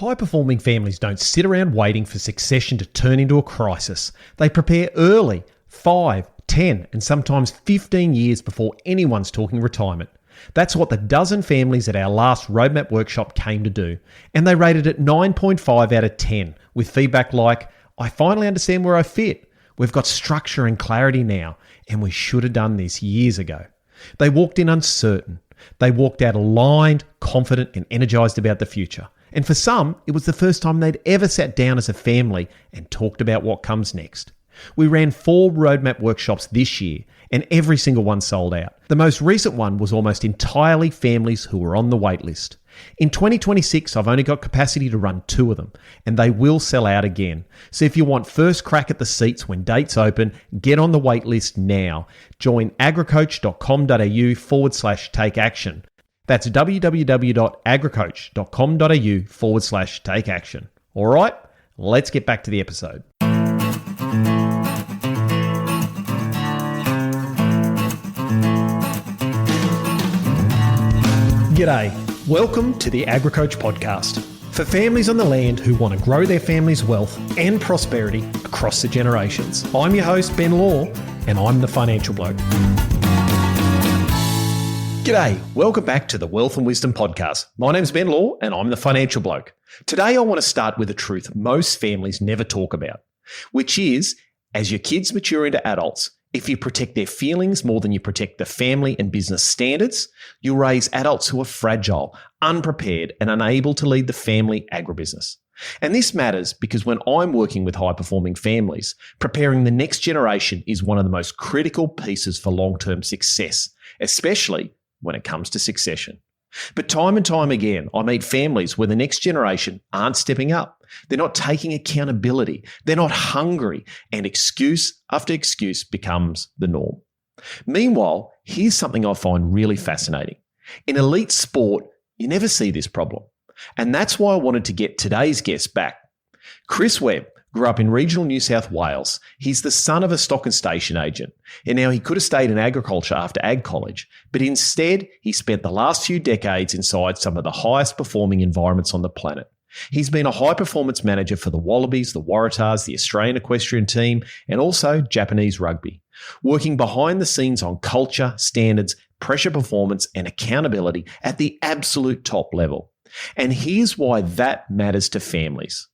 High-performing families don't sit around waiting for succession to turn into a crisis. They prepare early, 5, 10, and sometimes 15 years before anyone's talking retirement. That's what the dozen families at our last Roadmap workshop came to do, and they rated it 9.5 out of 10, with feedback like, "I finally understand where I fit. We've got structure and clarity now, and we should have done this years ago." They walked in uncertain. They walked out aligned, confident, and energised about the future. And for some, it was the first time they'd ever sat down as a family and talked about what comes next. We ran 4 Roadmap workshops this year, and every single one sold out. The most recent one was almost entirely families who were on the wait list. In 2026, I've only got capacity to run 2 of them, and they will sell out again. So if you want first crack at the seats when dates open, get on the wait list now. Join agricoach.com.au/take action. That's www.agricoach.com.au/take action. All right, let's get back to the episode. G'day. Welcome to the AgriCoach podcast for families on the land who want to grow their family's wealth and prosperity across the generations. I'm your host, Ben Law, and I'm the financial bloke. G'day. Welcome back to the Wealth and Wisdom podcast. My name's Ben Law, and I'm the financial bloke. Today, I want to start with a truth most families never talk about, which is, as your kids mature into adults, if you protect their feelings more than you protect the family and business standards, you'll raise adults who are fragile, unprepared, and unable to lead the family agribusiness. And this matters because when I'm working with high-performing families, preparing the next generation is one of the most critical pieces for long-term success, especially when it comes to succession. But time and time again, I meet families where the next generation aren't stepping up. They're not taking accountability. They're not hungry, and excuse after excuse becomes the norm. Meanwhile, here's something I find really fascinating. In elite sport, you never see this problem. And that's why I wanted to get today's guest back. Chris Webb grew up in regional New South Wales. He's the son of a stock and station agent. And now he could have stayed in agriculture after ag college, but instead he spent the last few decades inside some of the highest performing environments on the planet. He's been a high performance manager for the Wallabies, the Waratahs, the Australian equestrian team, and also Japanese rugby, working behind the scenes on culture, standards, pressure performance, and accountability at the absolute top level. And here's why that matters to families.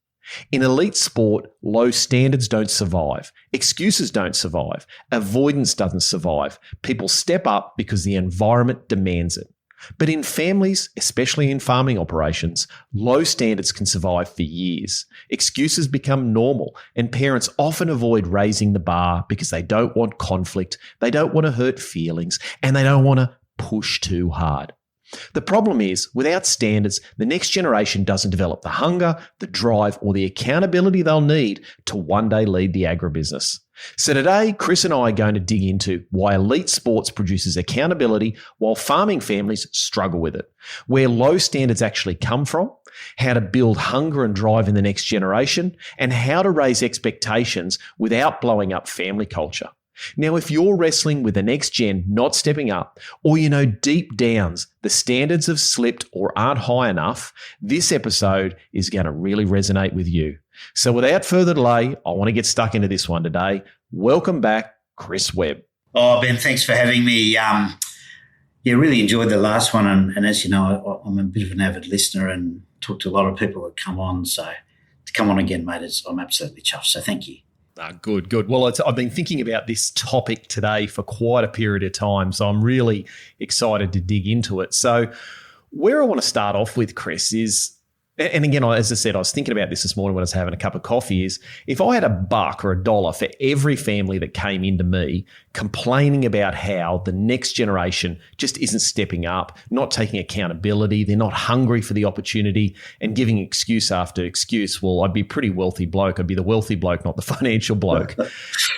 In elite sport, low standards don't survive. Excuses don't survive. Avoidance doesn't survive. People step up because the environment demands it. But in families, especially in farming operations, low standards can survive for years. Excuses become normal, and parents often avoid raising the bar because they don't want conflict, they don't want to hurt feelings, and they don't want to push too hard. The problem is, without standards, the next generation doesn't develop the hunger, the drive, or the accountability they'll need to one day lead the agribusiness. So today, Chris and I are going to dig into why elite sports produces accountability while farming families struggle with it, where low standards actually come from, how to build hunger and drive in the next generation, and how to raise expectations without blowing up family culture. Now, if you're wrestling with the next gen not stepping up, or you know deep downs the standards have slipped or aren't high enough, this episode is going to really resonate with you. So without further delay, I want to get stuck into this one today. Welcome back, Chris Webb. Oh, Ben, thanks for having me. Really enjoyed the last one. And as you know, I'm a bit of an avid listener and talk to a lot of people that come on. So to come on again, mate, I'm absolutely chuffed. So thank you. Good. Well, I've been thinking about this topic today for quite a period of time, so I'm really excited to dig into it. So where I want to start off with, Chris, is, and again, as I said, I was thinking about this morning when I was having a cup of coffee, is if I had $1 or $1 for every family that came into me complaining about how the next generation just isn't stepping up, not taking accountability, they're not hungry for the opportunity, and giving excuse after excuse, well, I'd be a pretty wealthy bloke. I'd be the wealthy bloke, not the financial bloke.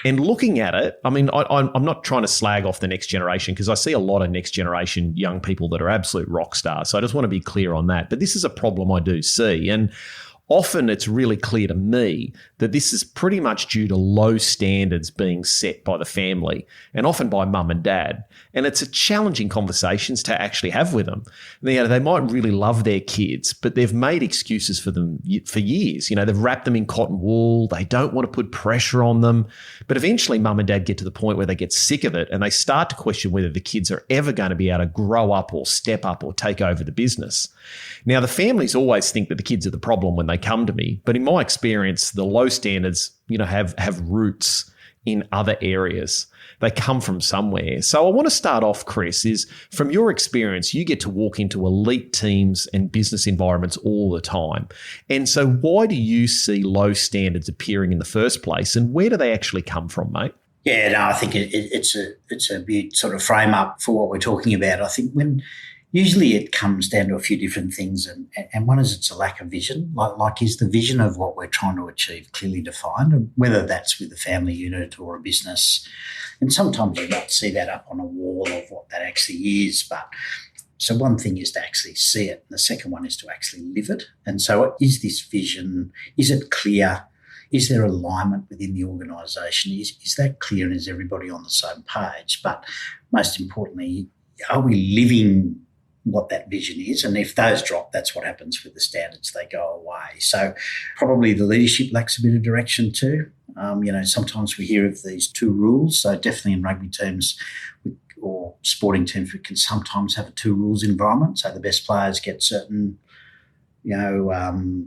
And looking at it, I mean, I'm not trying to slag off the next generation because I see a lot of next generation young people that are absolute rock stars. So I just want to be clear on that. But this is a problem I do see. And often it's really clear to me that this is pretty much due to low standards being set by the family and often by mum and dad. And it's a challenging conversations to actually have with them. They might really love their kids, but they've made excuses for them for years. They've wrapped them in cotton wool. They don't want to put pressure on them. But eventually mum and dad get to the point where they get sick of it and they start to question whether the kids are ever going to be able to grow up or step up or take over the business. Now, the families always think that the kids are the problem when they come to me. But in my experience, the low standards, have roots in other areas. They come from somewhere. So I want to start off, Chris, is from your experience, you get to walk into elite teams and business environments all the time. And so why do you see low standards appearing in the first place, and where do they actually come from, mate? Yeah, no, I think it's a big sort of frame up for what we're talking about. I think usually it comes down to a few different things, and one is it's a lack of vision. Like is the vision of what we're trying to achieve clearly defined, and whether that's with a family unit or a business. And sometimes you might see that up on a wall of what that actually is. But so one thing is to actually see it, and the second one is to actually live it. And so is this vision, is it clear? Is there alignment within the organisation? Is that clear, and is everybody on the same page? But most importantly, are we living what that vision is? And if those drop, that's what happens with the standards. They go away. So probably the leadership lacks a bit of direction too. Sometimes we hear of these 2 rules. So definitely in rugby teams or sporting teams, we can sometimes have a 2 rules environment. So the best players get certain,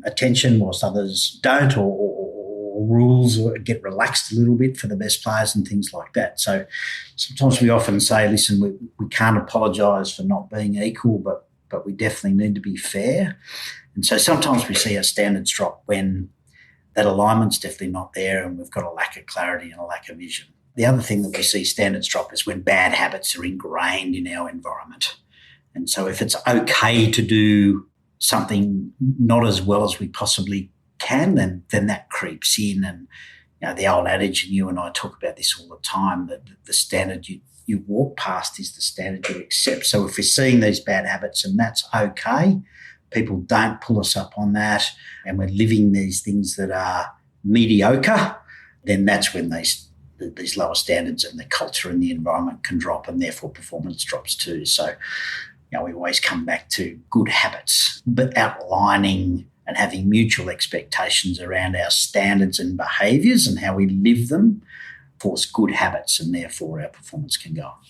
attention whilst others don't, or rules get relaxed a little bit for the best players and things like that. So sometimes we often say, listen, we can't apologise for not being equal, but we definitely need to be fair. And so sometimes we see our standards drop when that alignment's definitely not there and we've got a lack of clarity and a lack of vision. The other thing that we see standards drop is when bad habits are ingrained in our environment. And so if it's okay to do something not as well as we possibly can, then that creeps in. And the old adage, and you and I talk about this all the time, that the standard you walk past is the standard you accept. So if we're seeing these bad habits and that's okay, people don't pull us up on that, and we're living these things that are mediocre, then that's when these lower standards and the culture and the environment can drop, and therefore performance drops too. So we always come back to good habits, but outlining and having mutual expectations around our standards and behaviours and how we live them force good habits, and therefore our performance can go up.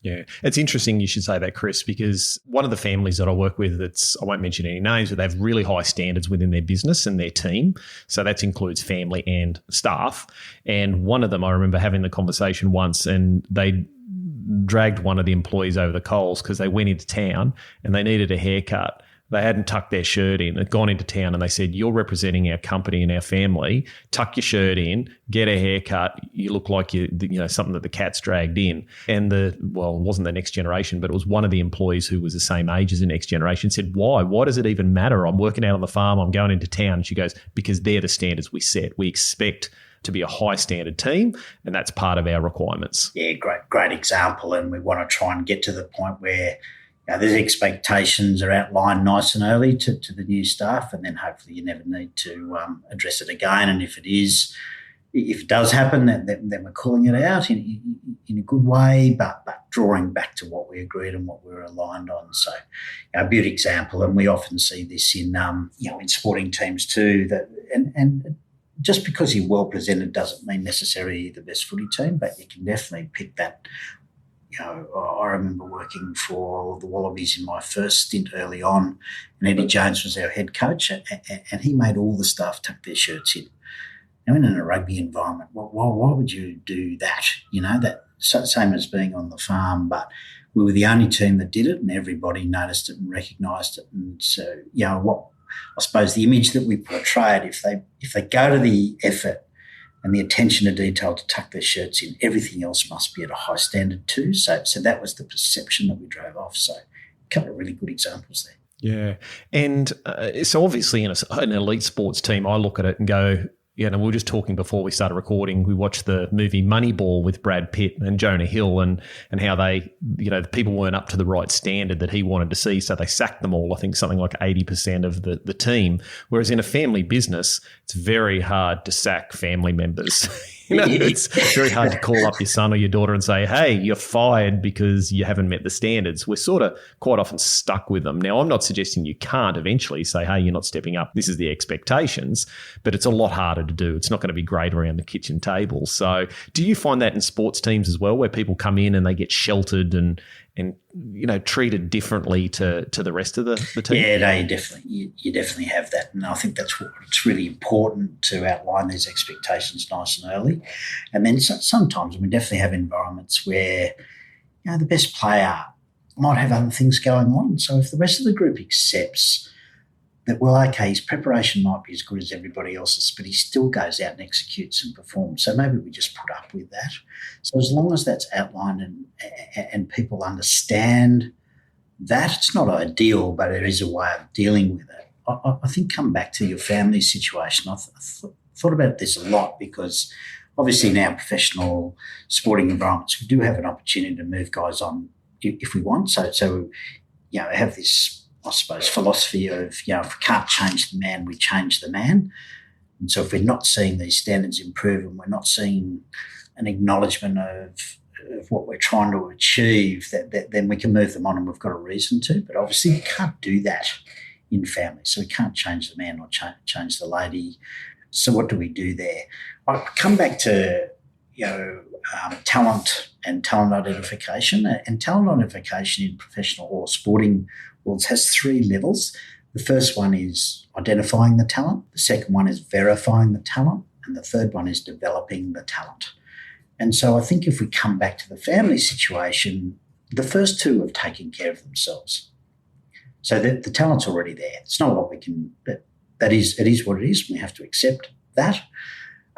Yeah, it's interesting you should say that, Chris, because one of the families that I work with, I won't mention any names, but they have really high standards within their business and their team. So that includes family and staff. And one of them, I remember having the conversation once, and they dragged one of the employees over the coals because they went into town and they needed a haircut. They hadn't tucked their shirt in, had gone into town, and they said, "You're representing our company and our family. Tuck your shirt in, get a haircut. You look like something that the cat's dragged in." And it wasn't the next generation, but it was one of the employees who was the same age as the next generation said, "Why? Why does it even matter? I'm working out on the farm. I'm going into town." And she goes, "Because they're the standards we set. We expect to be a high standard team, and that's part of our requirements." Yeah, great example. And we want to try and get to the point where these expectations are outlined nice and early to the new staff, and then hopefully you never need to address it again. And if it does happen, then we're calling it out in a good way, but drawing back to what we agreed and what we were aligned on. So a good example, and we often see this in sporting teams too. And just because you're well presented doesn't mean necessarily the best footy team, but you can definitely pick that. I remember working for the Wallabies in my first stint early on, and Eddie Jones was our head coach, and he made all the staff tuck their shirts in. Now, in a rugby environment, why would you do that? That same as being on the farm, but we were the only team that did it, and everybody noticed it and recognised it. And so, I suppose the image that we portrayed, if they go to the effort and the attention to detail to tuck their shirts in, everything else must be at a high standard too. So that was the perception that we drove off. So a couple of really good examples there. Yeah. And so obviously in an elite sports team, I look at it and go, Yeah, and we were just talking before we started recording. We watched the movie Moneyball with Brad Pitt and Jonah Hill, and how they, the people weren't up to the right standard that he wanted to see, so they sacked them all. I think something like 80% of the team. Whereas in a family business, it's very hard to sack family members. It's very hard to call up your son or your daughter and say, hey, you're fired because you haven't met the standards. We're sort of quite often stuck with them. Now, I'm not suggesting you can't eventually say, hey, you're not stepping up. This is the expectations, but it's a lot harder to do. It's not going to be great around the kitchen table. So do you find that in sports teams as well, where people come in and they get sheltered and treated differently to the rest of the team? Yeah, no, you definitely have that. And I think that's what it's really important to outline these expectations nice and early. And then sometimes we definitely have environments where, the best player might have other things going on. So if the rest of the group accepts that, well, okay, his preparation might be as good as everybody else's, but he still goes out and executes and performs. So maybe we just put up with that. So as long as that's outlined and people understand that, it's not ideal, but it is a way of dealing with it. I think come back to your family situation. I've thought about this a lot because obviously in our professional sporting environments, we do have an opportunity to move guys on if we want. So have this, I suppose, philosophy of, if we can't change the man, we change the man. And so if we're not seeing these standards improve and we're not seeing an acknowledgement of what we're trying to achieve, then we can move them on and we've got a reason to. But obviously you can't do that in families. So we can't change the man or change the lady. So what do we do there? I come back to, talent and talent identification. And talent identification in professional or sporting worlds has 3 levels. The first one is identifying the talent. The second one is verifying the talent. And the third one is developing the talent. And so I think if we come back to the family situation, the first 2 have taken care of themselves. So the talent's already there. It's not what we can, but it is what it is. We have to accept that.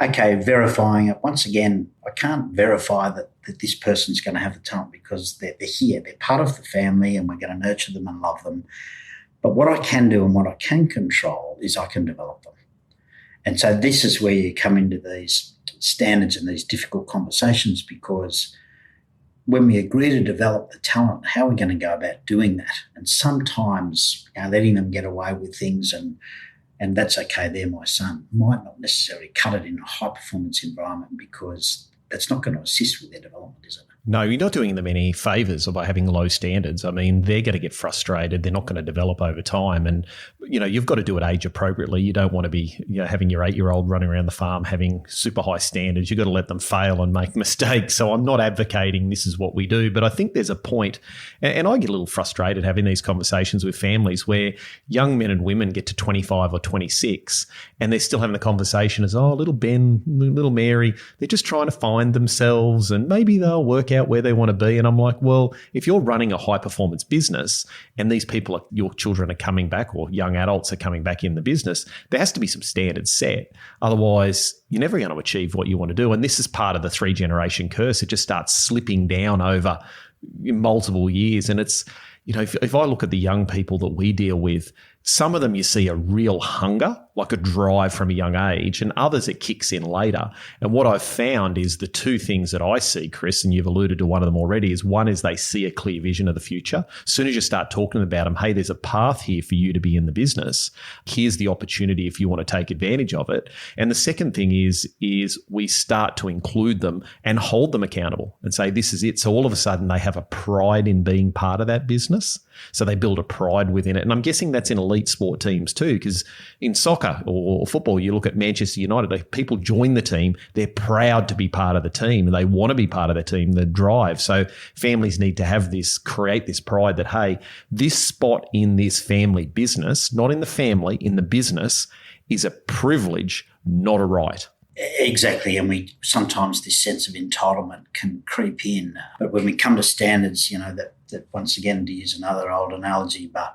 Okay, verifying it. Once again, I can't verify that this person's going to have the talent because they're here. They're part of the family and we're going to nurture them and love them. But what I can do and what I can control is I can develop them. And so this is where you come into these standards and these difficult conversations, because when we agree to develop the talent, how are we going to go about doing that? And sometimes letting them get away with things and that's okay, they're my son, might not necessarily cut it in a high-performance environment, because that's not going to assist with their development, is it? No, you're not doing them any favours by having low standards. I mean, they're going to get frustrated. They're not going to develop over time. And, you've got to do it age appropriately. You don't want to be having your 8-year-old running around the farm having super high standards. You've got to let them fail and make mistakes. So I'm not advocating this is what we do. But I think there's a point, and I get a little frustrated having these conversations with families where young men and women get to 25 or 26 and they're still having the conversation as, oh, little Ben, little Mary, they're just trying to find themselves and maybe they'll work out where they want to be. And I'm like, well, if you're running a high performance business and these people, your children are coming back or young adults are coming back in the business, there has to be some standards set. Otherwise, you're never going to achieve what you want to do. And this is part of the 3-generation curse. It just starts slipping down over multiple years. And it's, if I look at the young people that we deal with, some of them you see a real hunger, like a drive from a young age, and others it kicks in later. And what I've found is the 2 things that I see, Chris, and you've alluded to one of them already, is one is they see a clear vision of the future. As soon as you start talking about them, hey, there's a path here for you to be in the business. Here's the opportunity if you want to take advantage of it. And the second thing is we start to include them and hold them accountable and say, this is it. So all of a sudden they have a pride in being part of that business. So they build a pride within it. And I'm guessing that's in elite sport teams too, because in soccer or football, you look at Manchester United, people join the team, they're proud to be part of the team, and they want to be part of the team, the drive. So families need to have this, create this pride that, hey, this spot in this family business, not in the family, in the business, is a privilege, not a right. Exactly, and we sometimes this sense of entitlement can creep in. But when we come to standards, that once again, to use another old analogy, but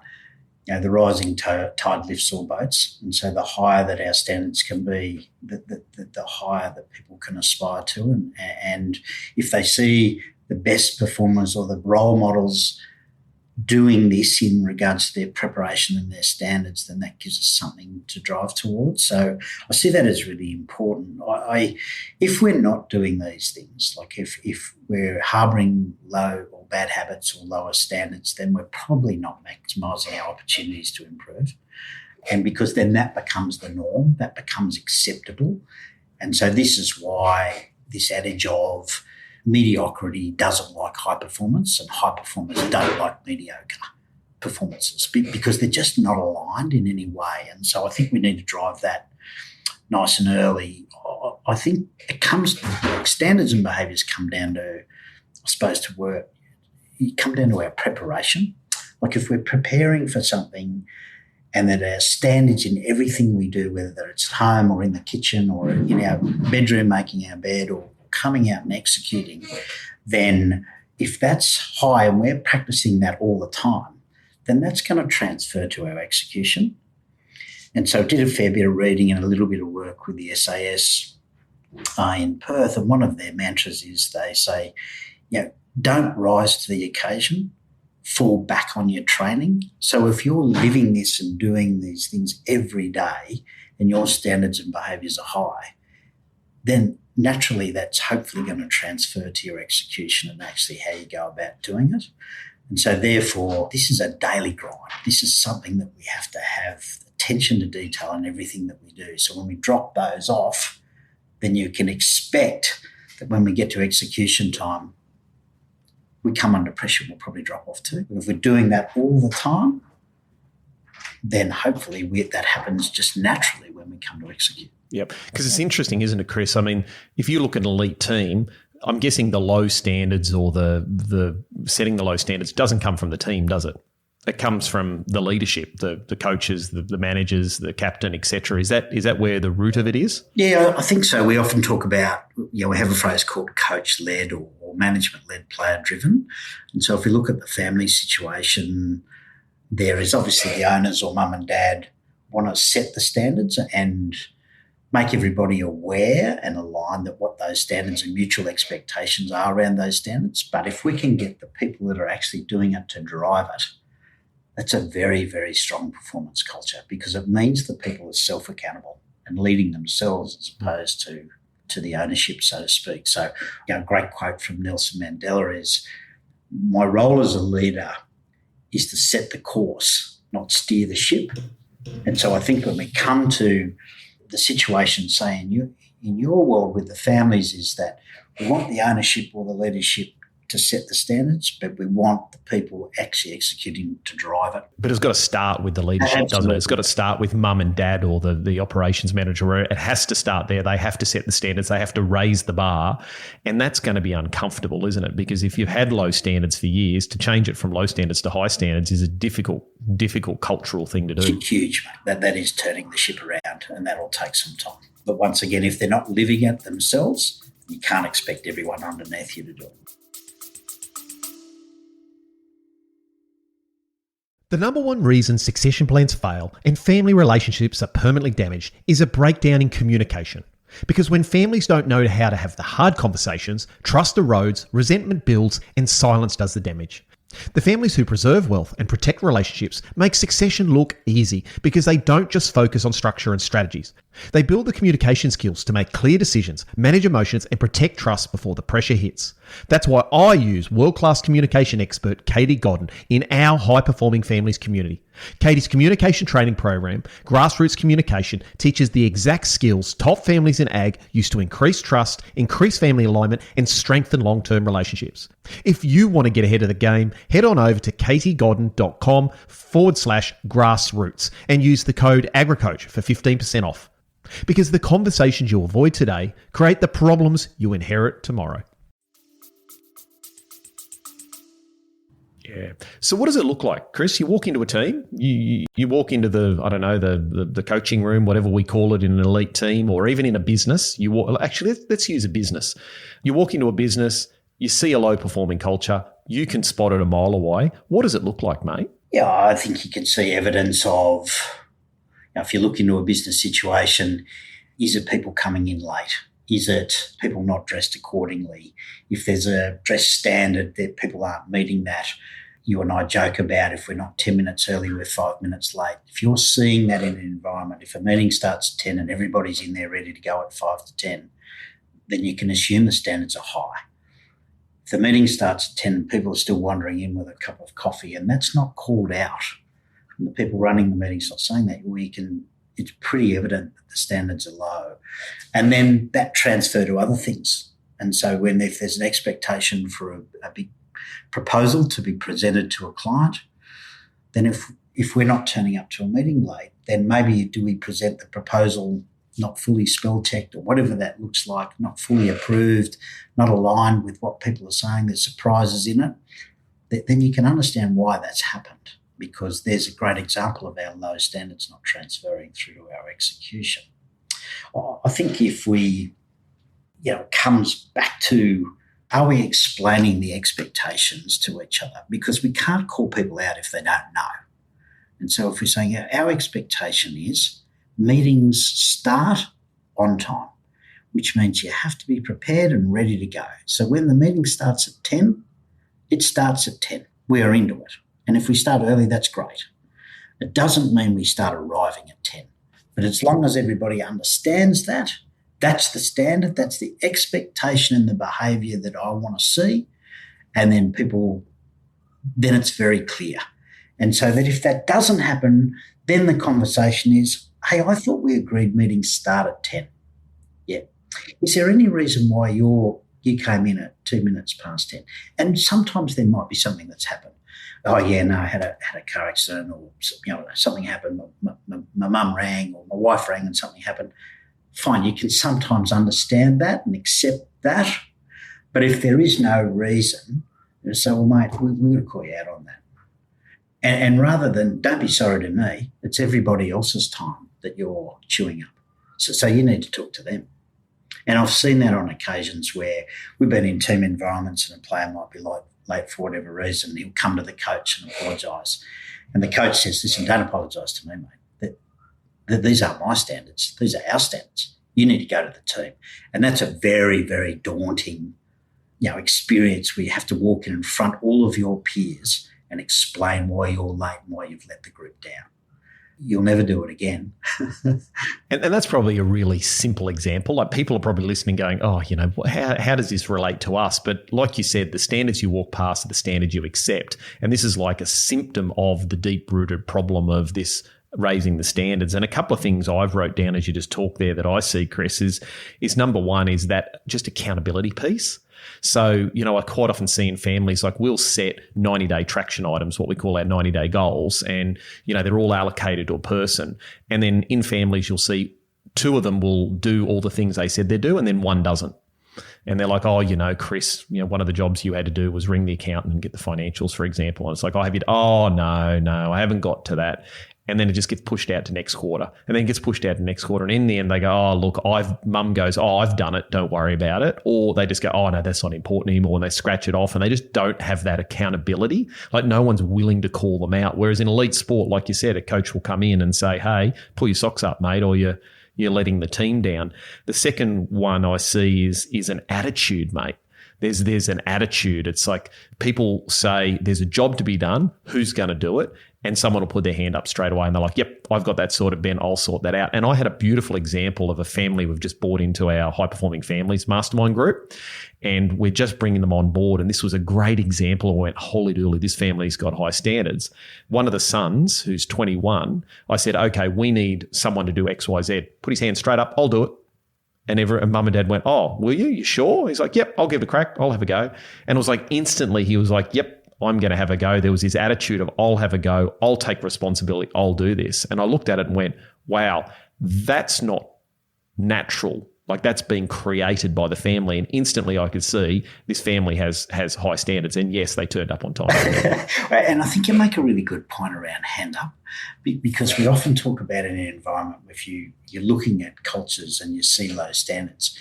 the rising tide lifts all boats, and so the higher that our standards can be, the higher that people can aspire to, and if they see the best performers or the role models doing this in regards to their preparation and their standards, then that gives us something to drive towards. So I see that as really important. If we're not doing these things, like if we're harbouring low or bad habits or lower standards, then we're probably not maximising our opportunities to improve. And because then that becomes the norm, that becomes acceptable. And so this is why this adage of mediocrity doesn't like high performance and high performers don't like mediocre performances, because they're just not aligned in any way. And so I think we need to drive that nice and early. I think standards and behaviours come down to, I suppose, come down to our preparation. Like if we're preparing for something and that our standards in everything we do, whether it's at home or in the kitchen or in our bedroom making our bed or coming out and executing, then if that's high and we're practicing that all the time, then that's going to transfer to our execution. And so I did a fair bit of reading and a little bit of work with the SAS in Perth, and one of their mantras is they say, don't rise to the occasion, fall back on your training. So if you're living this and doing these things every day and your standards and behaviours are high, then naturally that's hopefully going to transfer to your execution and actually how you go about doing it. And so therefore, this is a daily grind. This is something that we have to have attention to detail in everything that we do. So when we drop those off, then you can expect that when we get to execution time, we come under pressure, we'll probably drop off too. But if we're doing that all the time, then hopefully that happens just naturally when we come to execute. Yep, because it's interesting, isn't it, Chris? I mean, if you look at an elite team, I'm guessing the low standards or the setting the low standards doesn't come from the team, does it? It comes from the leadership, the coaches, the managers, the captain, etc. Is that where the root of it is? Yeah, I think so. We often talk about, we have a phrase called coach-led or management-led, player-driven. And so if we look at the family situation, there is obviously the owners or mum and dad want to set the standards and make everybody aware and align that what those standards and mutual expectations are around those standards. But if we can get the people that are actually doing it to drive it, that's a very, very strong performance culture, because it means that people are self-accountable and leading themselves as opposed to the ownership, so to speak. So, a great quote from Nelson Mandela is, my role as a leader is to set the course, not steer the ship. And so I think when we come to the situation, say in your world with the families, is that we want the ownership or the leadership to set the standards, but we want the people actually executing to drive it. But it's got to start with the leadership, doesn't it? It's got to start with mum and dad or the operations manager. It has to start there. They have to set the standards. They have to raise the bar. And that's going to be uncomfortable, isn't it? Because if you've had low standards for years, to change it from low standards to high standards is a difficult cultural thing to do. It's huge. That is turning the ship around, and that'll take some time. But once again, if they're not living it themselves, you can't expect everyone underneath you to do it. The number one reason succession plans fail and family relationships are permanently damaged is a breakdown in communication. Because when families don't know how to have the hard conversations, trust erodes, resentment builds, and silence does the damage. The families who preserve wealth and protect relationships make succession look easy because they don't just focus on structure and strategies. They build the communication skills to make clear decisions, manage emotions, and protect trust before the pressure hits. That's why I use world-class communication expert Katie Godden in our high-performing families community. Katie's communication training program, Grassroots Communication, teaches the exact skills top families in ag use to increase trust, increase family alignment, and strengthen long-term relationships. If you want to get ahead of the game, head on over to katiegodden.com/grassroots and use the code AgriCoach for 15% off. Because the conversations you avoid today create the problems you inherit tomorrow. Yeah. So what does it look like, Chris? You walk into a team, you walk into the coaching room, whatever we call it in an elite team, or even in a business. Let's use a business. You walk into a business, you see a low performing culture, you can spot it a mile away. What does it look like, mate? Yeah, I think you can see evidence of, if you look into a business situation, is it people coming in late? Is it people not dressed accordingly? If there's a dress standard that people aren't meeting that, you and I joke about if we're not 10 minutes early, we're 5 minutes late. If you're seeing that in an environment, if a meeting starts at 10 and everybody's in there ready to go at 5 to 10, then you can assume the standards are high. If the meeting starts at 10 and people are still wandering in with a cup of coffee and that's not called out, and the people running the meeting's not saying that, it's pretty evident that the standards are low. And then that transfer to other things. And so if there's an expectation for a big proposal to be presented to a client, then if we're not turning up to a meeting late, then maybe do we present the proposal not fully spell checked or whatever that looks like, not fully approved, not aligned with what people are saying, there's surprises in it, then you can understand why that's happened, because there's a great example of our low standards not transferring through to our execution. I think if we, it comes back to, are we explaining the expectations to each other? Because we can't call people out if they don't know. And so if we're saying our expectation is meetings start on time, which means you have to be prepared and ready to go. So when the meeting starts at 10, it starts at 10. We are into it. And if we start early, that's great. It doesn't mean we start arriving at 10. But as long as everybody understands that, that's the standard, that's the expectation and the behaviour that I want to see. And then then it's very clear. And so that if that doesn't happen, then the conversation is, hey, I thought we agreed meetings start at 10. Yeah. Is there any reason why you came in at 2 minutes past 10? And sometimes there might be something that's happened. Oh, yeah, no, I had a car accident or something happened. My mum rang or my wife rang and something happened. Fine, you can sometimes understand that and accept that. But if there is no reason, you say, well, mate, we're going to call you out on that. And rather than, don't be sorry to me, it's everybody else's time that you're chewing up. So you need to talk to them. And I've seen that on occasions where we've been in team environments and a player might be late for whatever reason. He'll come to the coach and apologise. And the coach says, listen, don't apologise to me, mate. These aren't my standards. These are our standards. You need to go to the team. And that's a very, very daunting, experience where you have to walk in front of all of your peers and explain why you're late and why you've let the group down. You'll never do it again. and that's probably a really simple example. Like, people are probably listening going, oh, how does this relate to us? But like you said, the standards you walk past are the standards you accept. And this is like a symptom of the deep-rooted problem of this raising the standards. And a couple of things I've wrote down as you just talk there that I see, Chris, is number one is that just accountability piece. So, I quite often see in families, like, we'll set 90-day traction items, what we call our 90-day goals, and, they're all allocated to a person. And then in families, you'll see two of them will do all the things they said they'd do, and then one doesn't. And they're like, oh, Chris, one of the jobs you had to do was ring the accountant and get the financials, for example. And it's like, oh, no, I haven't got to that. And then it just gets pushed out to next quarter, and then it gets pushed out to next quarter. And in the end, they go, oh, look, mum goes, oh, I've done it, don't worry about it. Or they just go, oh, no, that's not important anymore. And they scratch it off, and they just don't have that accountability. Like, no one's willing to call them out. Whereas in elite sport, like you said, a coach will come in and say, hey, pull your socks up, mate, or you're letting the team down. The second one I see is an attitude, mate. There's an attitude. It's like people say there's a job to be done. Who's going to do it? And someone will put their hand up straight away and they're like, yep, I've got that sorted, Ben, I'll sort that out. And I had a beautiful example of a family we've just brought into our high-performing families mastermind group, and we're just bringing them on board. And this was a great example. I went, holy dooly, this family's got high standards. One of the sons, who's 21, I said, okay, we need someone to do X, Y, Z. Put his hand straight up, I'll do it. And mum and dad went, oh, will you? You sure? He's like, yep, I'll give it a crack. I'll have a go. And it was like instantly he was like, yep, I'm going to have a go. There was his attitude of, I'll have a go. I'll take responsibility. I'll do this. And I looked at it and went, wow, that's not natural. Like, that's being created by the family. And instantly I could see this family has high standards. And yes, they turned up on time. And I think you make a really good point around hand up, because we often talk about in an environment if you're looking at cultures and you see low standards.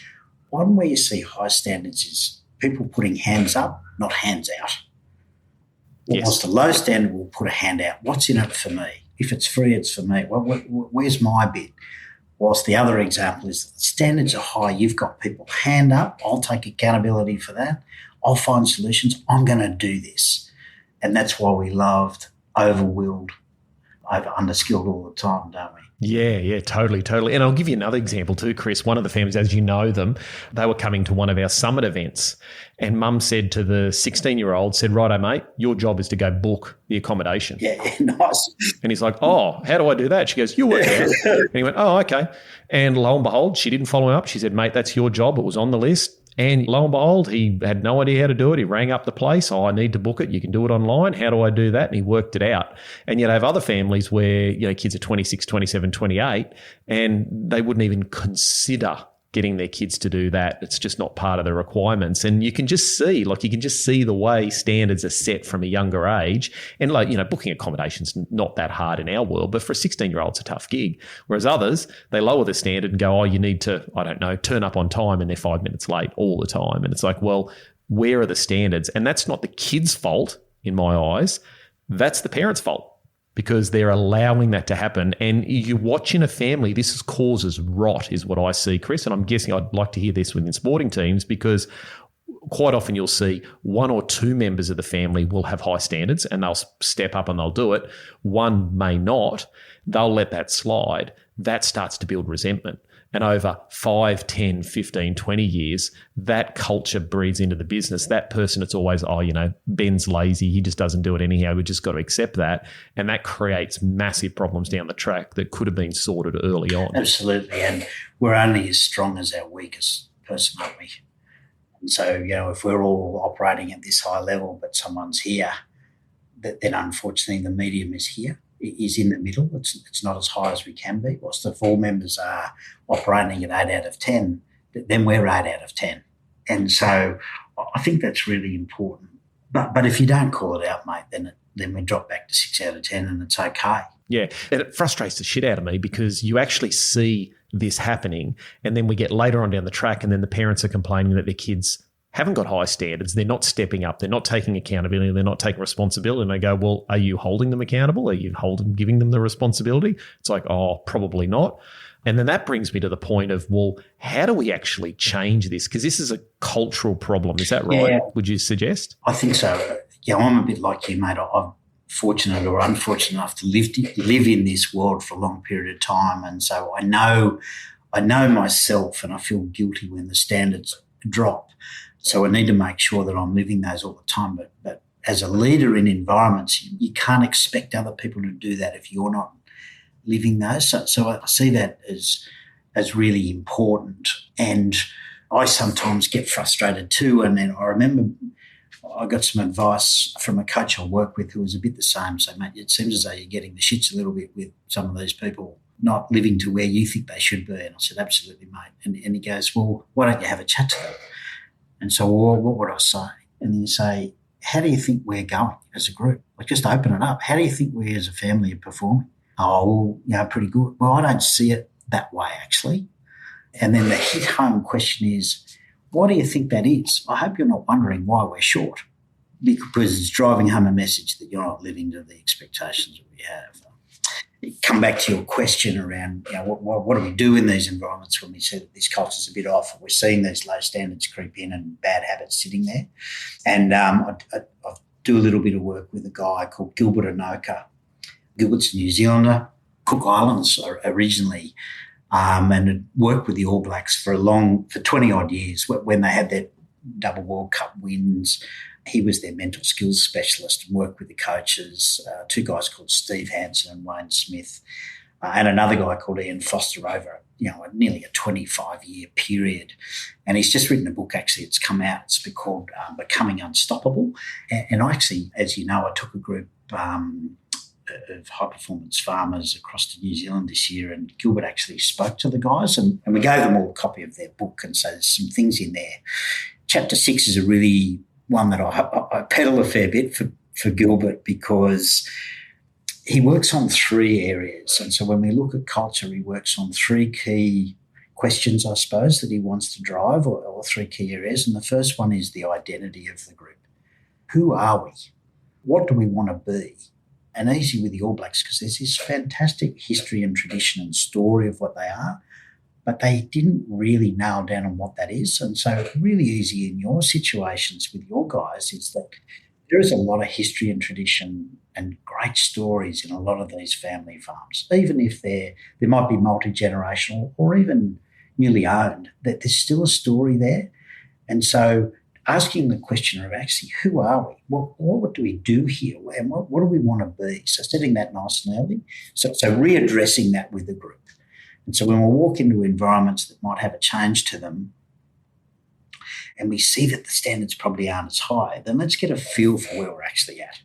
One where you see high standards is people putting hands up, not hands out. Yes. Whilst a low standard will put a hand out. What's in it for me? If it's free, it's for me. Well, where's my bit? Whilst the other example is that the standards are high, you've got people hand up, I'll take accountability for that, I'll find solutions, I'm going to do this. And that's why we loved overwilled, over underskilled all the time, don't we? Yeah, totally. And I'll give you another example too, Chris. One of the families, as you know them, they were coming to one of our summit events, and Mum said to the 16-year-old, said, "Righto, mate, your job is to go book the accommodation." Yeah, nice. And he's like, "Oh, how do I do that?" She goes, "You work it out." And he went, "Oh, okay." And lo and behold, she didn't follow him up. She said, "Mate, that's your job." It was on the list. And lo and behold, he had no idea how to do it. He rang up the place. "Oh, I need to book it. You can do it online. How do I do that?" And he worked it out. And yet I have other families where, kids are 26, 27, 28, and they wouldn't even consider getting their kids to do that. It's just not part of the requirements. And you can just see, the way standards are set from a younger age. And booking accommodation's not that hard in our world, but for a 16-year-old, it's a tough gig. Whereas others, they lower the standard and go, "Oh, you need to, I don't know, turn up on time," and they're 5 minutes late all the time. And it's like, well, where are the standards? And that's not the kid's fault in my eyes. That's the parents' fault, because they're allowing that to happen. And you watch in a family, this causes rot, is what I see, Chris. And I'm guessing I'd like to hear this within sporting teams, because quite often you'll see one or two members of the family will have high standards and they'll step up and they'll do it. One may not. They'll let that slide. That starts to build resentment. And over 5, 10, 15, 20 years, that culture breeds into the business. That person, it's always, Ben's lazy. He just doesn't do it anyhow. We've just got to accept that. And that creates massive problems down the track that could have been sorted early on. Absolutely. And we're only as strong as our weakest person, aren't we? And so, if we're all operating at this high level, but someone's here, then unfortunately the medium is in the middle. It's not as high as we can be. Whilst the 4 members are operating at 8 out of 10, then we're 8 out of 10. And so I think that's really important. But if you don't call it out, mate, then we drop back to 6 out of 10 and it's okay. Yeah, and it frustrates the shit out of me, because you actually see this happening, and then we get later on down the track, and then the parents are complaining that their kids haven't got high standards. They're not stepping up. They're not taking accountability. They're not taking responsibility. And I go, well, are you holding them accountable? Are you giving them the responsibility? It's like, oh, probably not. And then that brings me to the point of, well, how do we actually change this? Because this is a cultural problem. Is that right? Yeah. Would you suggest? I think so. Yeah, I'm a bit like you, mate. I'm fortunate or unfortunate enough to live in this world for a long period of time. And so I know myself, and I feel guilty when the standards drop. So I need to make sure that I'm living those all the time. But as a leader in environments, you can't expect other people to do that if you're not living those. So I see that as really important. And I sometimes get frustrated too. And then I remember I got some advice from a coach I work with who was a bit the same. So, mate, it seems as though you're getting the shits a little bit with some of these people not living to where you think they should be. And I said, absolutely, mate. And he goes, well, why don't you have a chat to them? And so, well, what would I say? And then you say, how do you think we're going as a group? Like, just open it up. How do you think we as a family are performing? Oh, well, pretty good. Well, I don't see it that way, actually. And then the hit-home question is, why do you think that is? I hope you're not wondering why we're short, because it's driving home a message that you're not living to the expectations that we have. Come back to your question around, what do we do in these environments when we see that this culture's a bit off? We're seeing these low standards creep in and bad habits sitting there. And I do a little bit of work with a guy called Gilbert Anoka. Gilbert's a New Zealander, Cook Islands originally, and had worked with the All Blacks for 20-odd years when they had their double World Cup wins. He was their mental skills specialist and worked with the coaches, 2 guys called Steve Hansen and Wayne Smith, and another guy called Ian Foster over nearly a 25-year period. And he's just written a book, actually. It's come out. It's been called Becoming Unstoppable. And I actually, as you know, I took a group of high-performance farmers across to New Zealand this year, and Gilbert actually spoke to the guys, and we gave them all a copy of their book. And so there's some things in there. Chapter 6 is a really one that I peddle a fair bit for Gilbert, because he works on 3 areas. And so when we look at culture, he works on 3 key questions, I suppose, that he wants to drive, or 3 key areas. And the first one is the identity of the group. Who are we? What do we want to be? And easy with the All Blacks, because there's this fantastic history and tradition and story of what they are, but they didn't really nail down on what that is. And so really easy in your situations with your guys is that There is a lot of history and tradition and great stories in a lot of these family farms, even if they might be multi-generational or even newly owned, that there's still a story there. And so asking the question of actually, who are we? What do we do here? And what do we want to be? So setting that nice and early. So readdressing that with the group. And so when we walk into environments that might have a change to them and we see that the standards probably aren't as high, then let's get a feel for where we're actually at.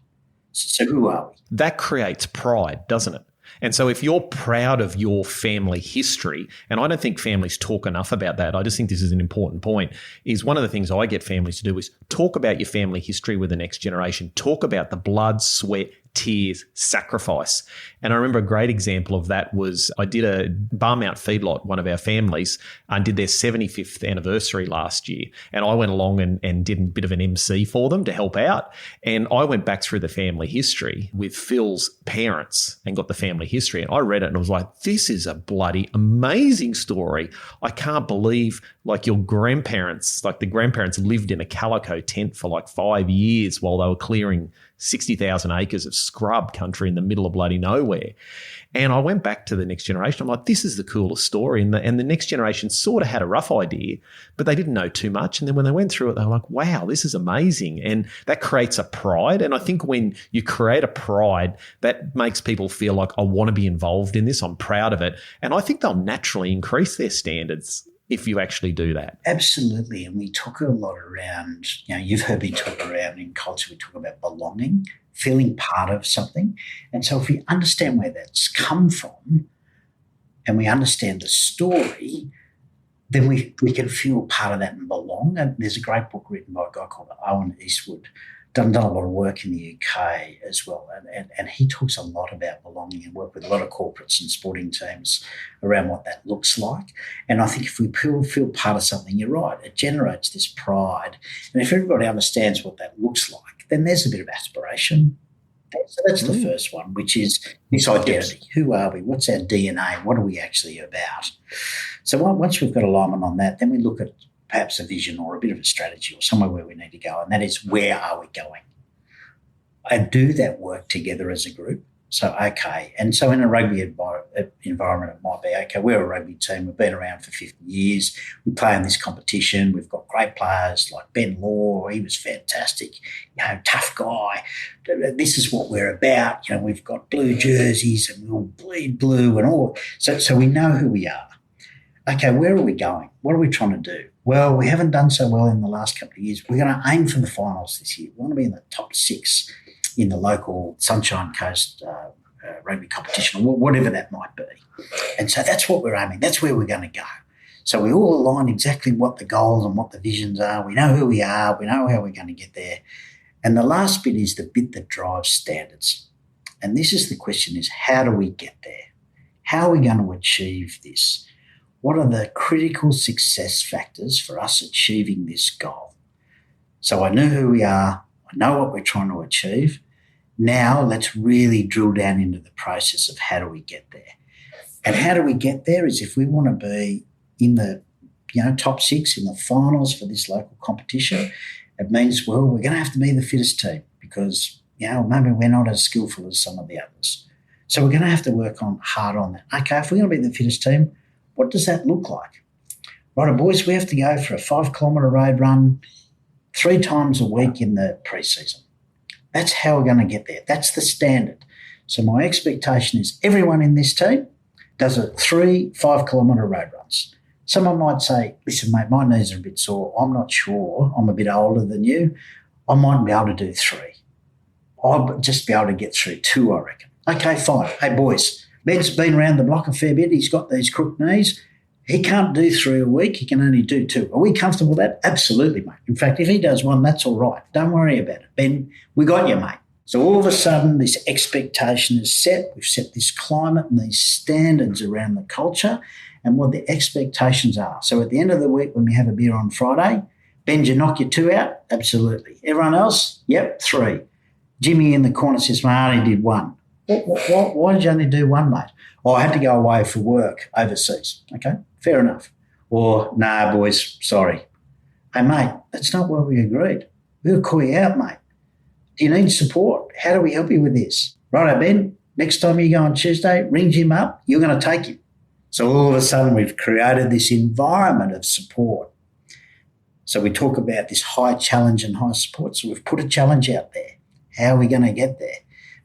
So who are we? That creates pride, doesn't it? And so if you're proud of your family history, and I don't think families talk enough about that, I just think this is an important point, is one of the things I get families to do is talk about your family history with the next generation. Talk about the blood, sweat, tears, sacrifice. And I remember a great example of that was I did a Barmount feedlot, one of our families, and did their 75th anniversary last year. And I went along and did a bit of an MC for them to help out. And I went back through the family history with Phil's parents and got the family history. And I read it and I was like, this is a bloody amazing story. I can't believe like your grandparents, like the grandparents lived in a calico tent for like 5 years while they were clearing 60,000 acres of scrub country in the middle of bloody nowhere. And I went back to the next generation. I'm like, this is the coolest story. And the next generation sort of had a rough idea, but they didn't know too much. And then when they went through it, they were like, wow, this is amazing. And that creates a pride. And I think when you create a pride, that makes people feel like I want to be involved in this. I'm proud of it. And I think they'll naturally increase their standards if you actually do that. Absolutely. And we talk a lot around, you've heard me talk around in culture, we talk about belonging, feeling part of something. And so if we understand where that's come from and we understand the story, then we can feel part of that and belong. And there's a great book written by a guy called Owen Eastwood, done a lot of work in the UK as well. And he talks a lot about belonging and work with a lot of corporates and sporting teams around what that looks like. And I think if we feel part of something, you're right, it generates this pride. And if everybody understands what that looks like, then there's a bit of aspiration. So that's the first one, which is this identity. Yes. Who are we? What's our DNA? What are we actually about? So once we've got alignment on that, then we look at perhaps a vision or a bit of a strategy or somewhere where we need to go, and that is where are we going? And do that work together as a group. So, okay, and so in a rugby environment, it might be, okay, we're a rugby team, we've been around for 50 years, we play in this competition, we've got great players like Ben Law, he was fantastic, tough guy. This is what we're about, we've got blue jerseys and we'll bleed blue and all. So we know who we are. Okay, where are we going? What are we trying to do? Well, we haven't done so well in the last couple of years. We're going to aim for the finals this year. We want to be in the top 6 in the local Sunshine Coast rugby competition or whatever that might be. And so that's what we're aiming. That's where we're going to go. So we all align exactly what the goals and what the visions are. We know who we are. We know how we're going to get there. And the last bit is the bit that drives standards. And this is the question is, how do we get there? How are we going to achieve this? What are the critical success factors for us achieving this goal? So I know who we are. I know what we're trying to achieve. Now let's really drill down into the process of how do we get there. And how do we get there is if we want to be in the top 6 in the finals for this local competition, it means, well, we're going to have to be the fittest team because, maybe we're not as skillful as some of the others. So we're going to have to work hard on that. Okay, if we're going to be the fittest team, what does that look like? Right, boys, we have to go for a 5-kilometre road run 3 times a week in the pre-season. That's how we're going to get there. That's the standard. So my expectation is everyone in this team does 3 5-kilometre road runs. Someone might say, listen, mate, my knees are a bit sore. I'm not sure. I'm a bit older than you. I might be able to do 3. I'll just be able to get through 2, I reckon. Okay, fine. Hey, boys, Ben's been around the block a fair bit. He's got these crook knees. He can't do 3 a week. He can only do 2. Are we comfortable with that? Absolutely, mate. In fact, if he does 1, that's all right. Don't worry about it. Ben, we got you, mate. So all of a sudden, this expectation is set. We've set this climate and these standards around the culture and what the expectations are. So at the end of the week, when we have a beer on Friday, Ben, did you knock your 2 out? Absolutely. Everyone else? Yep, 3. Jimmy in the corner says, I only did 1. Why did you only do 1, mate? Oh, I had to go away for work overseas. Okay, fair enough. Or, nah, boys, sorry. Hey, mate, that's not what we agreed. We'll call you out, mate. you need support. How do we help you with this? Righto, Ben, next time you go on Tuesday, ring Jim up, you're going to take him. So all of a sudden we've created this environment of support. So we talk about this high challenge and high support. So we've put a challenge out there. How are we going to get there?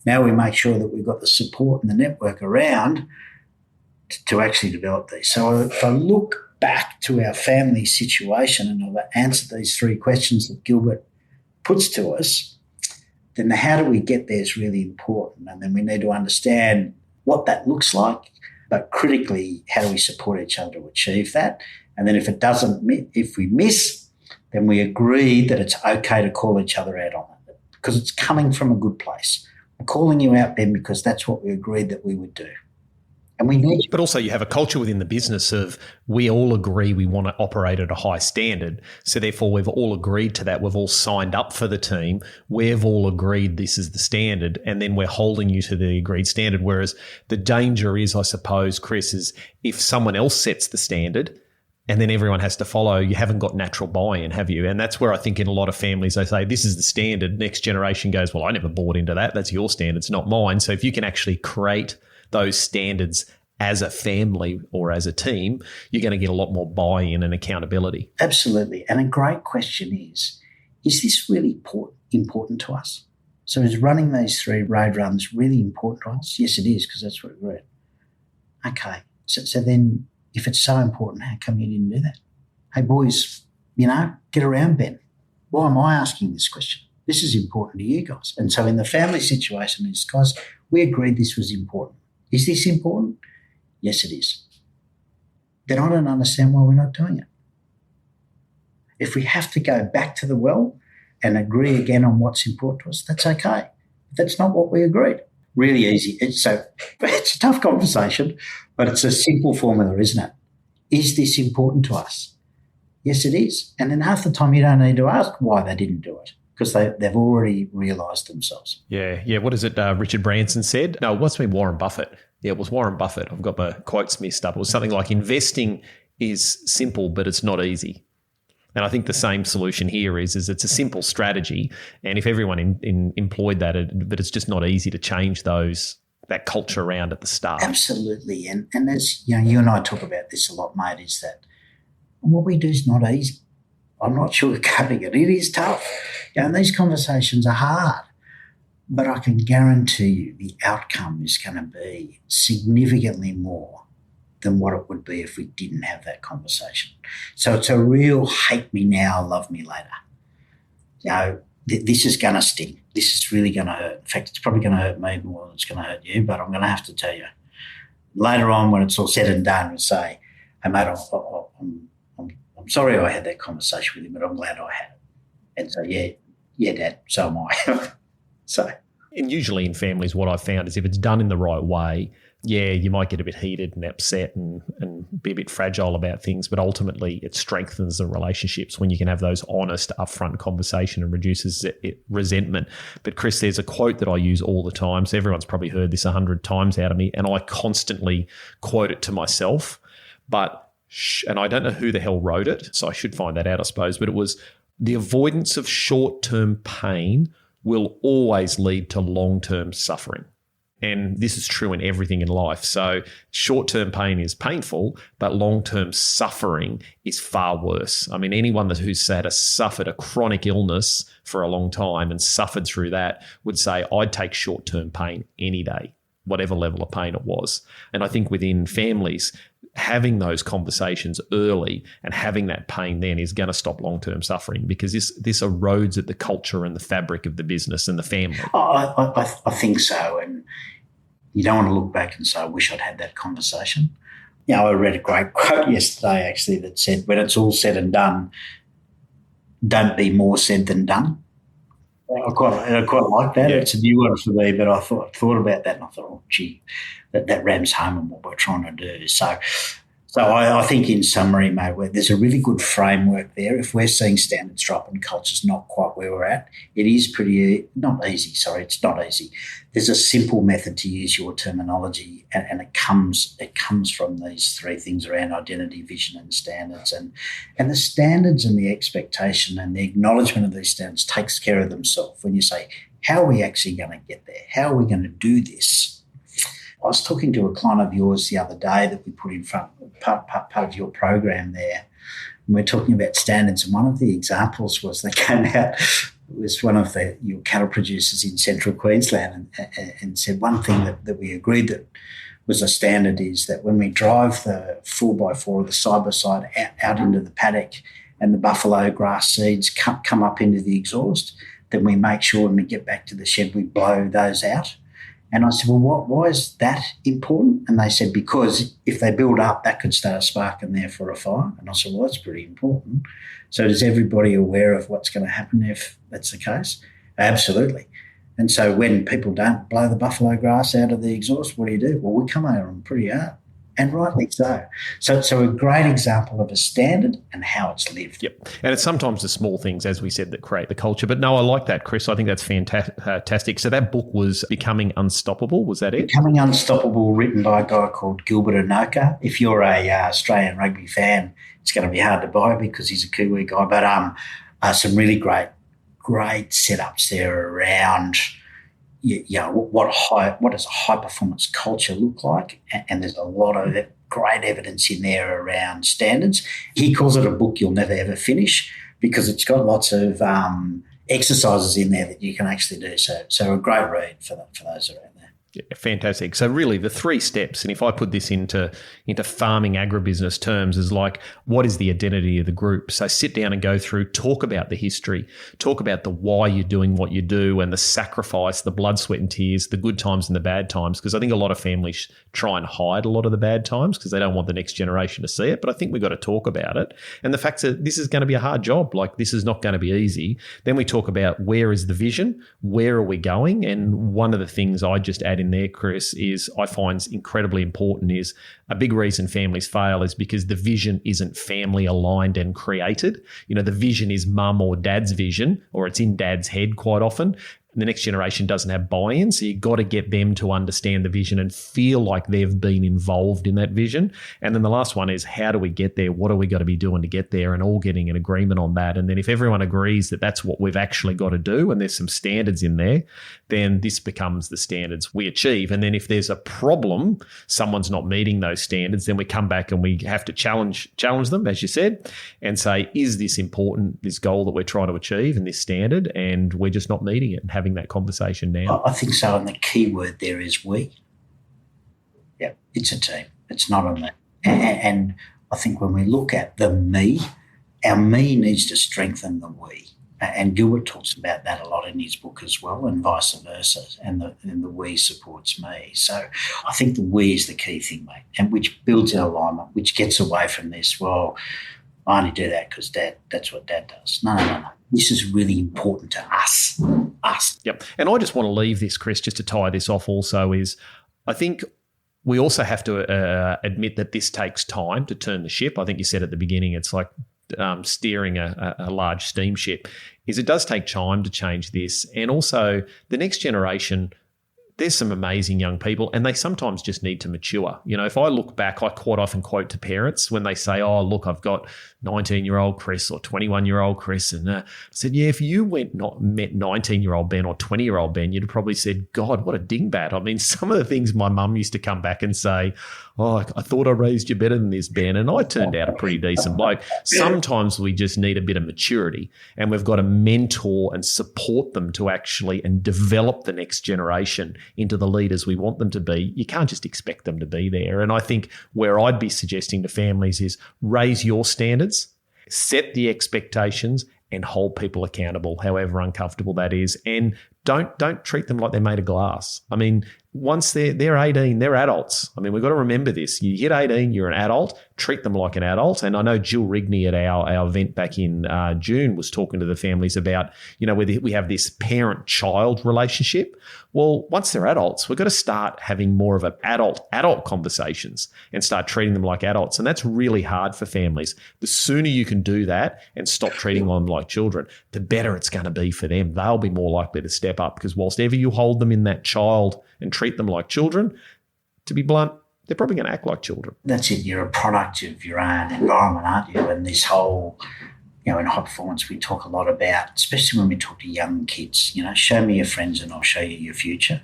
Now we make sure that we've got the support and the network around to actually develop these. So if I look back to our family situation and I've answered these 3 questions that Gilbert puts to us, then the how do we get there is really important. And then we need to understand what that looks like, but critically, how do we support each other to achieve that? And then if we miss, then we agree that it's okay to call each other out on it because it's coming from a good place. I'm calling you out, Ben, because that's what we agreed that we would do. And we need you. But also you have a culture within the business of we all agree we want to operate at a high standard. So therefore we've all agreed to that. We've all signed up for the team. We've all agreed this is the standard and then we're holding you to the agreed standard. Whereas the danger is, I suppose, Chris, is if someone else sets the standard and then everyone has to follow, you haven't got natural buy-in, have you? And that's where I think in a lot of families they say, this is the standard. Next generation goes, well, I never bought into that. That's your standards, not mine. So if you can actually create those standards as a family or as a team, you're going to get a lot more buy-in and accountability. Absolutely. And a great question is this really important to us? So is running these 3 road runs really important to us? Yes, it is, because that's what we read. Okay. So then if it's so important, how come you didn't do that? Hey, boys, get around Ben. Why am I asking this question? This is important to you guys. And so in the family situation, guys, we agreed this was important. Is this important? Yes, it is. Then I don't understand why we're not doing it. If we have to go back to the well and agree again on what's important to us, that's okay. If that's not what we agreed. Really easy. It's a tough conversation, but it's a simple formula, isn't it? Is this important to us? Yes, it is. And then half the time you don't need to ask why they didn't do it because they've already realised themselves. Yeah. What is it Richard Branson said? No, it must be Warren Buffett. Yeah, it was Warren Buffett. I've got my quotes mixed up. It was something like investing is simple, but it's not easy. And I think the same solution here is it's a simple strategy. And if everyone employed that, but it's just not easy to change that culture around at the start. Absolutely. And as you and I talk about this a lot, mate, is that what we do is not easy. I'm not sugarcoating it. It is tough. And these conversations are hard. But I can guarantee you the outcome is going to be significantly more than what it would be if we didn't have that conversation. So it's a real hate me now, love me later. This is going to sting. This is really going to hurt. In fact, it's probably going to hurt me more than it's going to hurt you, but I'm going to have to tell you. Later on, when it's all said and done, we'll say, hey, mate, I'm sorry I had that conversation with you, but I'm glad I had it. And so, yeah, Dad, so am I. And usually in families, what I've found is if it's done in the right way, you might get a bit heated and upset and be a bit fragile about things, but ultimately it strengthens the relationships when you can have those honest, upfront conversation and reduces resentment. But Chris, there's a quote that I use all the time. So everyone's probably heard this 100 times out of me, and I constantly quote it to myself. And I don't know who the hell wrote it, so I should find that out, I suppose. But it was, the avoidance of short-term pain will always lead to long-term suffering. And this is true in everything in life. So short-term pain is painful, but long-term suffering is far worse. I mean, anyone who's suffered a chronic illness for a long time and suffered through that would say, I'd take short-term pain any day, whatever level of pain it was. And I think within families, having those conversations early and having that pain then is going to stop long-term suffering, because this erodes at the culture and the fabric of the business and the family. I think so. And you don't want to look back and say, I wish I'd had that conversation. I read a great quote yesterday actually that said, when it's all said and done, don't be more said than done. I quite like that. Yeah. It's a new one for me, but I thought about that and I thought, oh, gee, that rams home on what we're trying to do. So So I think in summary, mate, there's a really good framework there. If we're seeing standards drop and culture's not quite where we're at, it is not easy. Sorry, it's not easy. There's a simple method to use your terminology, and it comes from these three things around identity, vision, and standards. And the standards and the expectation and the acknowledgement of these standards takes care of themselves. When you say, how are we actually going to get there? How are we going to do this? I was talking to a client of yours the other day that we put in front, part of your program there, and we're talking about standards. And one of the examples was they came out, it was one of your cattle producers in central Queensland and said one thing that we agreed that was a standard is that when we drive the 4x4 or the side-by-side out into the paddock and the buffalo grass seeds come up into the exhaust, then we make sure when we get back to the shed we blow those out. And I said, well, why is that important? And they said, because if they build up, that could start a spark in there for a fire. And I said, well, that's pretty important. So is everybody aware of what's going to happen if that's the case? Absolutely. And so when people don't blow the buffalo grass out of the exhaust, what do? Well, we come over them pretty hard. And rightly so. So a great example of a standard and how it's lived. Yep. And it's sometimes the small things, as we said, that create the culture. But no, I like that, Chris. I think that's fantastic. So that book was Becoming Unstoppable. Was that it? Becoming Unstoppable, written by a guy called Gilbert Anoka. If you're a Australian rugby fan, it's going to be hard to buy because he's a Kiwi guy. But some really great setups there around what does a high performance culture look like? And there's a lot of great evidence in there around standards. He calls it a book you'll never ever finish because it's got lots of exercises in there that you can actually do. So a great read for those around there. Yeah, fantastic. So really the 3 steps, and if I put this into farming agribusiness terms, is like, what is the identity of the group? So sit down and go through, talk about the history, talk about the why you're doing what you do and the sacrifice, the blood, sweat and tears, the good times and the bad times, because I think a lot of families try and hide a lot of the bad times because they don't want the next generation to see it. But I think we've got to talk about it. And the fact that this is going to be a hard job, like this is not going to be easy. Then we talk about where is the vision, where are we going? And one of the things I just add in there, Chris, is I find incredibly important is a big reason families fail is because the vision isn't family aligned and created. You know, the vision is mum or dad's vision, or it's in dad's head quite often. The next generation doesn't have buy-in, so you've got to get them to understand the vision and feel like they've been involved in that vision. And then the last one is, how do we get there? What are we got to be doing to get there? And all getting an agreement on that. And then if everyone agrees that that's what we've actually got to do and there's some standards in there, then this becomes the standards we achieve. And then if there's a problem, someone's not meeting those standards, then we come back and we have to challenge them, as you said, and say, is this important, this goal that we're trying to achieve and this standard, and we're just not meeting it and having that conversation now? I think so. And the key word there is we. Yeah, it's a team. It's not a me. And I think when we look at the me, our me needs to strengthen the we. And Gilbert talks about that a lot in his book as well, and vice versa. And the we supports me. So I think the we is the key thing, mate, and which builds our alignment, which gets away from this, well, I only do that because that's what dad does. No. This is really important to us. Yep. And I just want to leave this, Chris, just to tie this off also, is I think we also have to admit that this takes time to turn the ship. I think you said at the beginning, it's like steering a large steamship, is it does take time to change this. And also the next generation, there's some amazing young people and they sometimes just need to mature. You know, if I look back, I quite often quote to parents when they say, oh, look, I've got 19-year-old Chris or 21-year-old Chris. And I said, yeah, if you met 19-year-old Ben or 20-year-old Ben, you'd have probably said, God, what a dingbat. I mean, some of the things my mum used to come back and say, oh, I thought I raised you better than this, Ben, and I turned out a pretty decent bloke. Sometimes we just need a bit of maturity and we've got to mentor and support them to actually and develop the next generation into the leaders we want them to be. You can't just expect them to be there. And I think where I'd be suggesting to families is raise your standards, set the expectations, and hold people accountable, however uncomfortable that is, and don't treat them like they're made of glass. I mean, once they're 18, they're adults. I mean, we've got to remember this. You hit 18, you're an adult, treat them like an adult. And I know Jill Rigney at our event back in June was talking to the families about, whether we have this parent-child relationship. Well, once they're adults, we've got to start having more of an adult conversations and start treating them like adults. And that's really hard for families. The sooner you can do that and stop treating them like children, the better it's going to be for them. They'll be more likely to step up, because whilst ever you hold them in that child and treat them like children, to be blunt, they're probably going to act like children. That's it. You're a product of your own environment, aren't you? And this whole, in high performance, we talk a lot about, especially when we talk to young kids, show me your friends and I'll show you your future.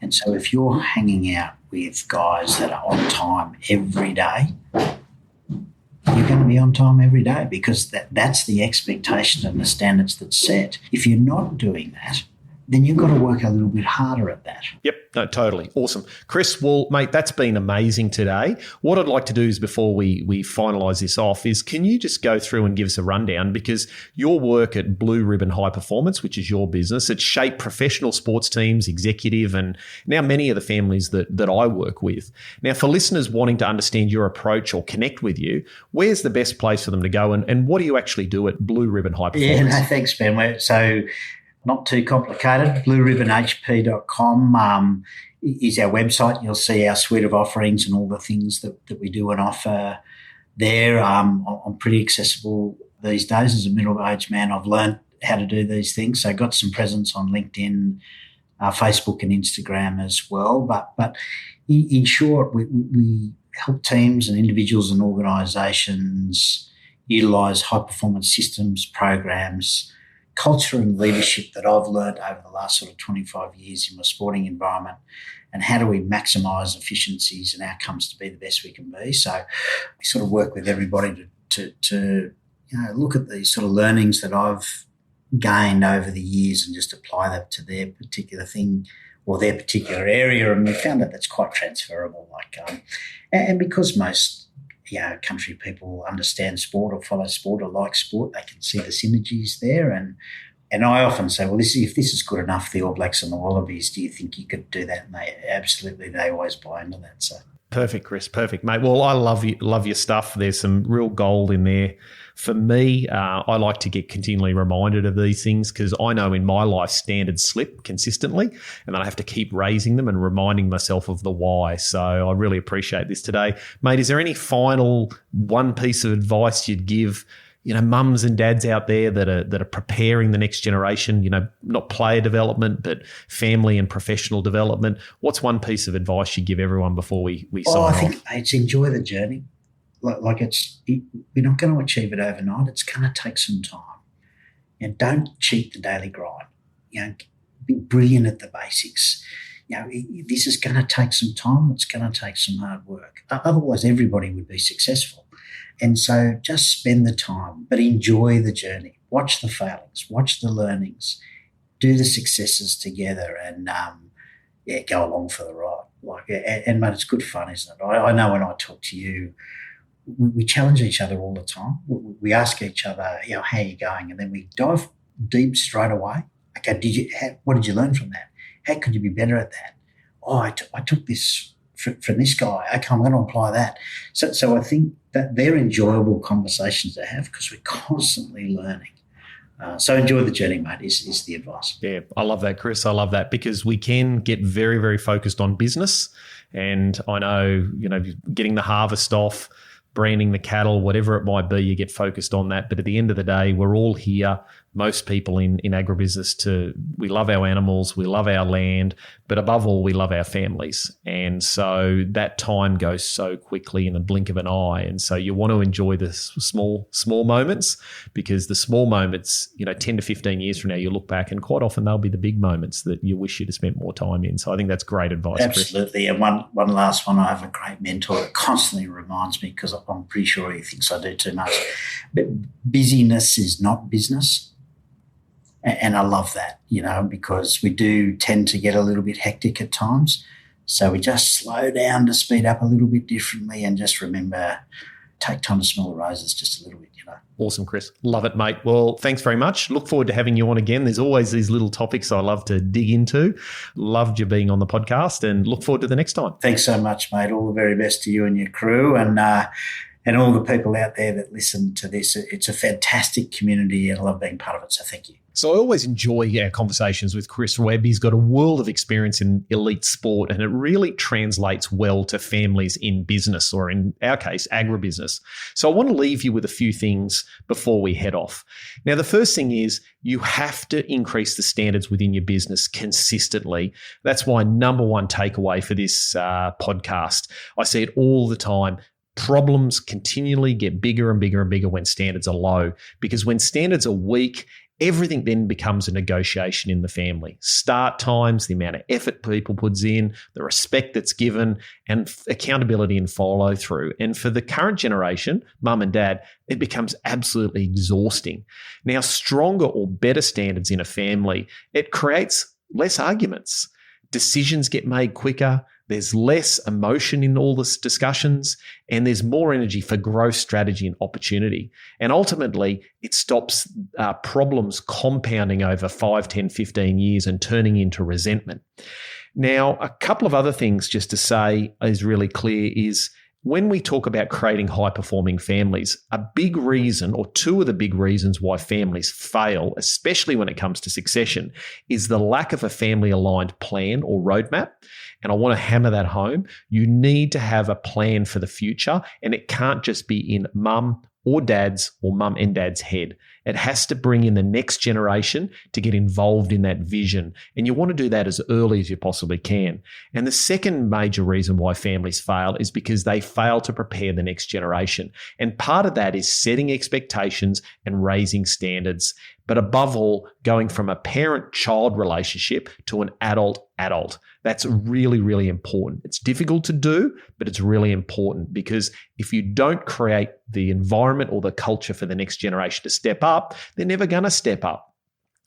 And so if you're hanging out with guys that are on time every day, you're going to be on time every day, because that's the expectation and the standards that's set. If you're not doing that, then you've got to work a little bit harder at that. Yep, no, totally. Awesome. Chris, well, mate, that's been amazing today. What I'd like to do is, before we finalise this off, is can you just go through and give us a rundown, because your work at Blue Ribbon High Performance, which is your business, it's shaped professional sports teams, executive, and now many of the families that I work with. Now, for listeners wanting to understand your approach or connect with you, where's the best place for them to go, and what do you actually do at Blue Ribbon High Performance? Yeah, no, thanks, Ben. So, not too complicated. blueribbonhp.com is our website. You'll see our suite of offerings and all the things that we do and offer there. I'm pretty accessible these days. As a middle-aged man, I've learned how to do these things. So I got some presence on LinkedIn, Facebook and Instagram as well. But in short, we help teams and individuals and organisations utilise high-performance systems, programs, culture and leadership that I've learned over the last sort of 25 years in my sporting environment, and how do we maximise efficiencies and outcomes to be the best we can be. So we sort of work with everybody to look at these sort of learnings that I've gained over the years and just apply that to their particular thing or their particular area. And we found that that's quite transferable. And because most country people understand sport or follow sport or like sport, they can see the synergies there. And I often say, well, if this is good enough, the All Blacks and the Wallabies, do you think you could do that? And they always buy into that. So perfect, Chris. Perfect, mate. Well, I love your stuff. There's some real gold in there. For me, I like to get continually reminded of these things, because I know in my life standards slip consistently, and then I have to keep raising them and reminding myself of the why. So I really appreciate this today. Mate, is there any final one piece of advice you'd give, mums and dads out there that are preparing the next generation, not player development, but family and professional development? What's one piece of advice you give everyone before we sign off? I think it's enjoy the journey. We're not going to achieve it overnight. It's going to take some time. Don't cheat the daily grind. Be brilliant at the basics. This is going to take some time. It's going to take some hard work. Otherwise, everybody would be successful. And so just spend the time, but enjoy the journey. Watch the failings, watch the learnings, do the successes together, and go along for the ride. And mate, it's good fun, isn't it? I know when I talk to you, we challenge each other all the time. We ask each other, how are you going? And then we dive deep straight away. Okay, what did you learn from that? How could you be better at that? I took this from this guy. Okay, I'm going to apply that. So I think that they're enjoyable conversations to have, because we're constantly learning. So enjoy the journey, mate, is the advice. Yeah, I love that, Chris. I love that, because we can get very, very focused on business. And I know, getting the harvest off, branding the cattle, whatever it might be, you get focused on that. But at the end of the day, we're all here, most people in agribusiness, we love our animals, we love our land, but above all, we love our families. And so that time goes so quickly in the blink of an eye. And so you want to enjoy the small moments, because the small moments, 10 to 15 years from now, you look back and quite often they'll be the big moments that you wish you'd have spent more time in. So I think that's great advice, Absolutely. Chris. And one last one, I have a great mentor that constantly reminds me, because I'm pretty sure he thinks I do too much, but busyness is not business. And I love that, because we do tend to get a little bit hectic at times. So we just slow down to speed up a little bit differently, and just remember, take time to smell the roses just a little bit, Awesome, Chris. Love it, mate. Well, thanks very much. Look forward to having you on again. There's always these little topics I love to dig into. Loved you being on the podcast and look forward to the next time. Thanks so much, mate. All the very best to you and your crew and all the people out there that listen to this. It's a fantastic community and I love being part of it, so thank you. So I always enjoy our conversations with Chris Webb. He's got a world of experience in elite sport and it really translates well to families in business, or in our case, agribusiness. So I want to leave you with a few things before we head off. Now, the first thing is you have to increase the standards within your business consistently. That's my number one takeaway for this podcast. I see it all the time. Problems continually get bigger and bigger and bigger when standards are low, because when standards are weak, everything then becomes a negotiation in the family. Start times, the amount of effort people puts in, the respect that's given, and accountability and follow through. And for the current generation, mum and dad, it becomes absolutely exhausting. Now, stronger or better standards in a family, it creates less arguments. Decisions get made quicker. There's less emotion in all the discussions, and there's more energy for growth, strategy, and opportunity. And ultimately, it stops problems compounding over 5, 10, 15 years and turning into resentment. Now, a couple of other things just to say is really clear is when we talk about creating high-performing families, a big reason, or two of the big reasons why families fail, especially when it comes to succession, is the lack of a family-aligned plan or roadmap. And I want to hammer that home. You need to have a plan for the future, and it can't just be in mum or dad's or mum and dad's head. It has to bring in the next generation to get involved in that vision. And you want to do that as early as you possibly can. And the second major reason why families fail is because they fail to prepare the next generation. And part of that is setting expectations and raising standards. But above all, going from a parent-child relationship to an adult-adult. That's really, really important. It's difficult to do, but it's really important, because if you don't create the environment or the culture for the next generation to step up, they're never going to step up.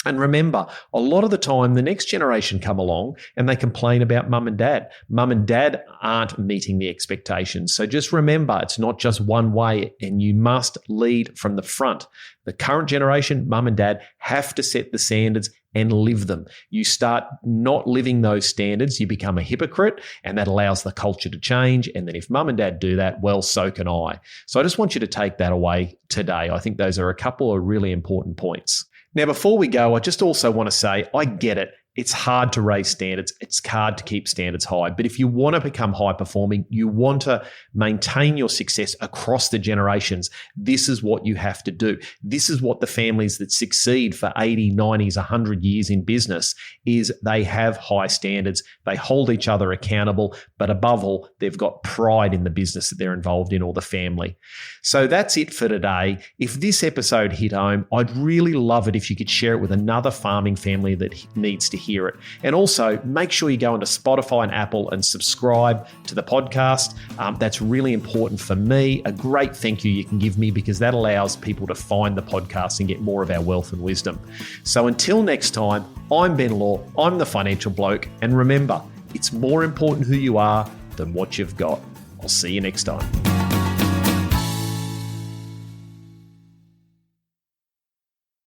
And remember, a lot of the time, the next generation come along and they complain about mum and dad. Mum and dad aren't meeting the expectations. So just remember, it's not just one way, and you must lead from the front. The current generation, mum and dad, have to set the standards and live them. You start not living those standards, you become a hypocrite, and that allows the culture to change. And then if mum and dad do that, well, so can I. So I just want you to take that away today. I think those are a couple of really important points. Now, before we go, I just also want to say, I get it. It's hard to raise standards. It's hard to keep standards high. But if you want to become high performing, you want to maintain your success across the generations, this is what you have to do. This is what the families that succeed for 80, 90s, 100 years in business is. They have high standards. They hold each other accountable. But above all, they've got pride in the business that they're involved in, or the family. So that's it for today. If this episode hit home, I'd really love it if you could share it with another farming family that needs to hear it. And also make sure you go into Spotify and Apple and subscribe to the podcast. That's really important for me. A great thank you can give me, because that allows people to find the podcast and get more of our wealth and wisdom. So until next time, I'm Ben Law. I'm the Financial Bloke. And remember, it's more important who you are than what you've got. I'll see you next time.